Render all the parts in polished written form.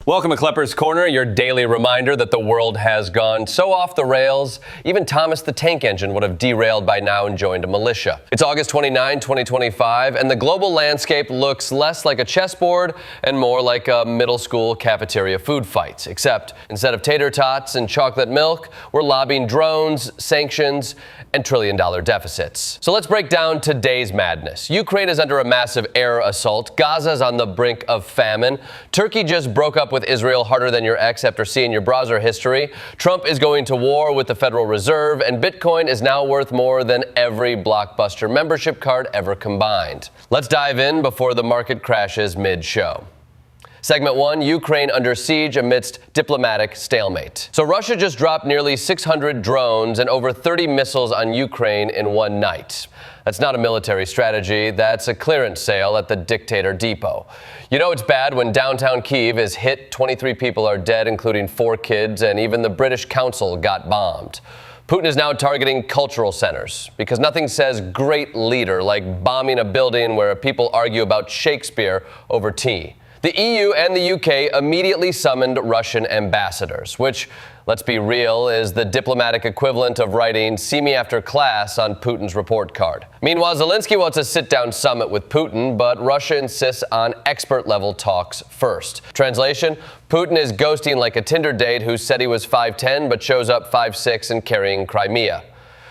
Welcome to Kleppers Corner, your daily reminder that the world has gone so off the rails, even Thomas the Tank Engine would have derailed by now and joined a militia. It's August 29, 2025, and the global landscape looks less like a chessboard and more like a middle school cafeteria food fight. Except instead of tater tots and chocolate milk, we're lobbying drones, sanctions, and trillion-dollar deficits. So let's break down today's madness. Ukraine is under a massive air assault. Gaza's on the brink of famine. Turkey just broke up with Israel harder than your ex after seeing your browser history. Trump is going to war with the Federal Reserve, and Bitcoin is now worth more than every Blockbuster membership card ever combined. Let's dive in before the market crashes mid-show. Segment 1, Ukraine under siege amidst diplomatic stalemate. So Russia just dropped nearly 600 drones and over 30 missiles on Ukraine in one night. That's not a military strategy, that's a clearance sale at the dictator depot. You know it's bad when downtown Kyiv is hit, 23 people are dead, including 4 kids, and even the British consul got bombed. Putin is now targeting cultural centers because nothing says great leader like bombing a building where people argue about Shakespeare over tea. The EU and the UK immediately summoned Russian ambassadors, which, let's be real, is the diplomatic equivalent of writing "see me after class" on Putin's report card. Meanwhile, Zelensky wants a sit-down summit with Putin, but Russia insists on expert-level talks first. Translation, Putin is ghosting like a Tinder date who said he was 5'10", but shows up 5'6" and carrying Crimea.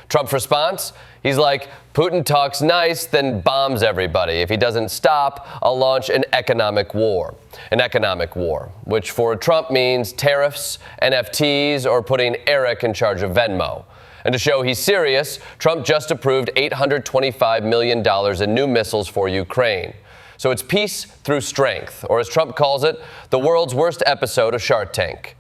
Trump's response? He's like, Putin talks nice, then bombs everybody. If he doesn't stop, I'll launch an economic war. An economic war, which for Trump means tariffs, NFTs, or putting Eric in charge of Venmo. And to show he's serious, Trump just approved $825 million in new missiles for Ukraine. So it's peace through strength, or as Trump calls it, the world's worst episode of Shark Tank.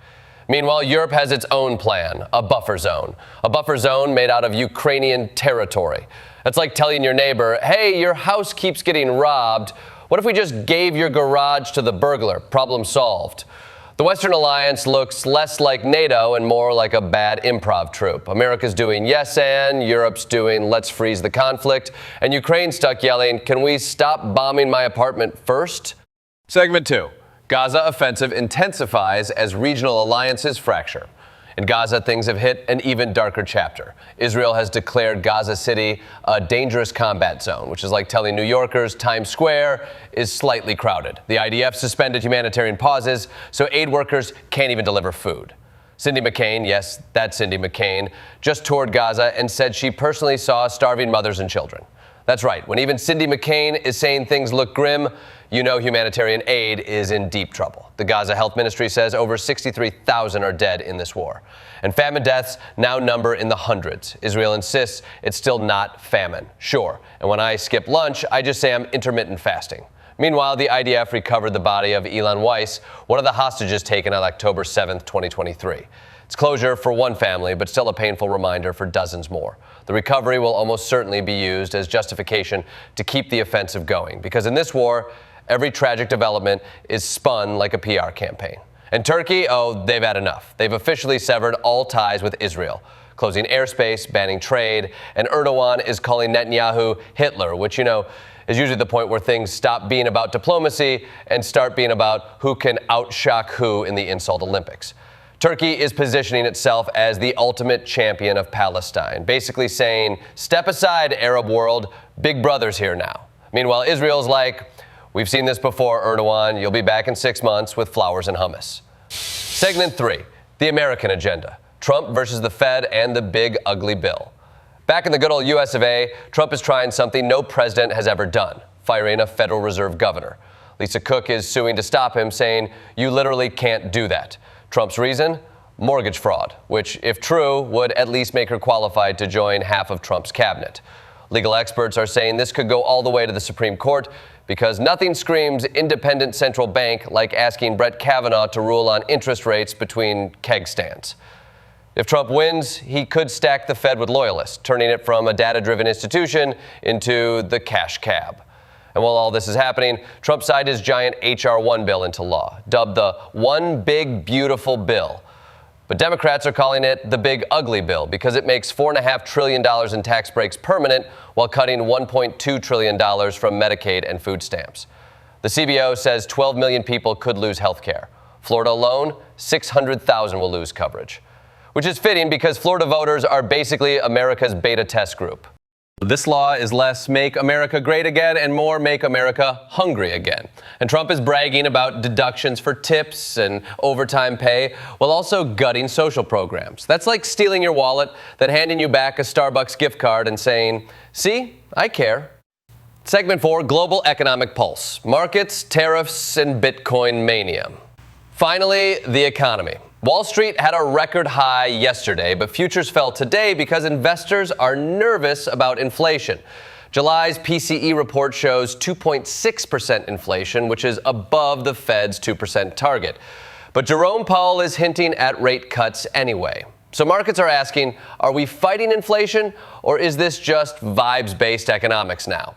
Meanwhile, Europe has its own plan, a buffer zone. A buffer zone made out of Ukrainian territory. That's like telling your neighbor, hey, your house keeps getting robbed. What if we just gave your garage to the burglar? Problem solved. The Western Alliance looks less like NATO and more like a bad improv troupe. America's doing yes and, Europe's doing let's freeze the conflict, and Ukraine's stuck yelling, can we stop bombing my apartment first? Segment 2. Gaza offensive intensifies as regional alliances fracture. In Gaza, things have hit an even darker chapter. Israel has declared Gaza City a dangerous combat zone, which is like telling New Yorkers Times Square is slightly crowded. The IDF suspended humanitarian pauses, so aid workers can't even deliver food. Cindy McCain, yes, that's Cindy McCain, just toured Gaza and said she personally saw starving mothers and children. That's right, when even Cindy McCain is saying things look grim, you know humanitarian aid is in deep trouble. The Gaza Health Ministry says over 63,000 are dead in this war. And famine deaths now number in the hundreds. Israel insists it's still not famine. Sure, and when I skip lunch, I just say I'm intermittent fasting. Meanwhile, the IDF recovered the body of Elon Weiss, one of the hostages taken on October 7th, 2023. It's closure for one family, but still a painful reminder for dozens more. The recovery will almost certainly be used as justification to keep the offensive going, because in this war, every tragic development is spun like a PR campaign. And Turkey, oh, they've had enough. They've officially severed all ties with Israel, closing airspace, banning trade, and Erdogan is calling Netanyahu Hitler, which, you know, is usually the point where things stop being about diplomacy and start being about who can outshock who in the insult Olympics. Turkey is positioning itself as the ultimate champion of Palestine, basically saying, step aside, Arab world, Big Brother's here now. Meanwhile, Israel's like, we've seen this before, Erdogan, you'll be back in 6 months with flowers and hummus. Segment 3, the American agenda. Trump versus the Fed and the big ugly bill. Back in the good old US of A, Trump is trying something no president has ever done, firing a Federal Reserve governor. Lisa Cook is suing to stop him, saying, you literally can't do that. Trump's reason? Mortgage fraud, which, if true, would at least make her qualified to join half of Trump's cabinet. Legal experts are saying this could go all the way to the Supreme Court because nothing screams independent central bank like asking Brett Kavanaugh to rule on interest rates between keg stands. If Trump wins, he could stack the Fed with loyalists, turning it from a data-driven institution into the cash cab. And while all this is happening, Trump signed his giant H.R. 1 bill into law, dubbed the One Big Beautiful Bill. But Democrats are calling it the Big Ugly Bill because it makes $4.5 trillion in tax breaks permanent while cutting $1.2 trillion from Medicaid and food stamps. The CBO says 12 million people could lose health care. Florida alone, 600,000 will lose coverage, which is fitting because Florida voters are basically America's beta test group. This law is less make America great again and more make America hungry again. And Trump is bragging about deductions for tips and overtime pay while also gutting social programs. That's like stealing your wallet, then handing you back a Starbucks gift card and saying, "See, I care." Segment 4, Global Economic Pulse. Markets, tariffs, and Bitcoin mania. Finally, the economy. Wall Street had a record high yesterday, but futures fell today because investors are nervous about inflation. July's PCE report shows 2.6% inflation, which is above the Fed's 2% target. But Jerome Powell is hinting at rate cuts anyway. So markets are asking, are we fighting inflation, or is this just vibes-based economics now?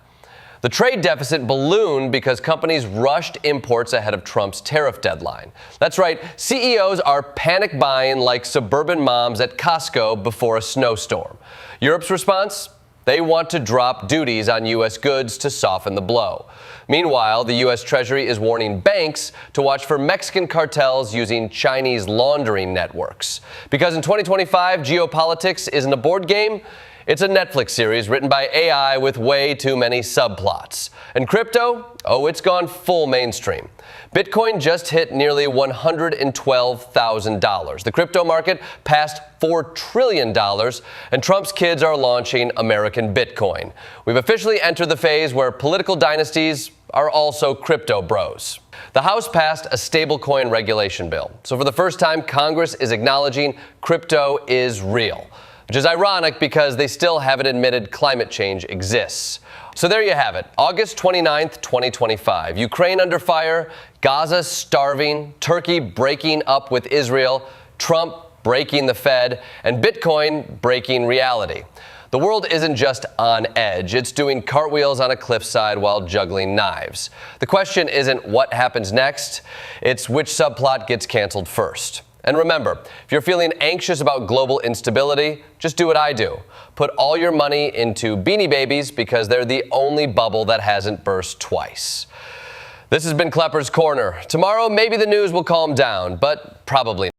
The trade deficit ballooned because companies rushed imports ahead of Trump's tariff deadline. That's right, CEOs are panic buying like suburban moms at Costco before a snowstorm. Europe's response? They want to drop duties on U.S. goods to soften the blow. Meanwhile, the U.S. Treasury is warning banks to watch for Mexican cartels using Chinese laundering networks. Because in 2025, geopolitics isn't a board game. It's a Netflix series written by AI with way too many subplots. And crypto? Oh, it's gone full mainstream. Bitcoin just hit nearly $112,000. The crypto market passed $4 trillion, and Trump's kids are launching American Bitcoin. We've officially entered the phase where political dynasties are also crypto bros. The House passed a stablecoin regulation bill. So for the first time, Congress is acknowledging crypto is real. Which is ironic because they still haven't admitted climate change exists. So there you have it, August 29th, 2025. Ukraine under fire, Gaza starving, Turkey breaking up with Israel, Trump breaking the Fed, and Bitcoin breaking reality. The world isn't just on edge, it's doing cartwheels on a cliffside while juggling knives. The question isn't what happens next, it's which subplot gets canceled first. And remember, if you're feeling anxious about global instability, just do what I do. Put all your money into Beanie Babies because they're the only bubble that hasn't burst twice. This has been Kleppers Corner. Tomorrow, maybe the news will calm down, but probably not.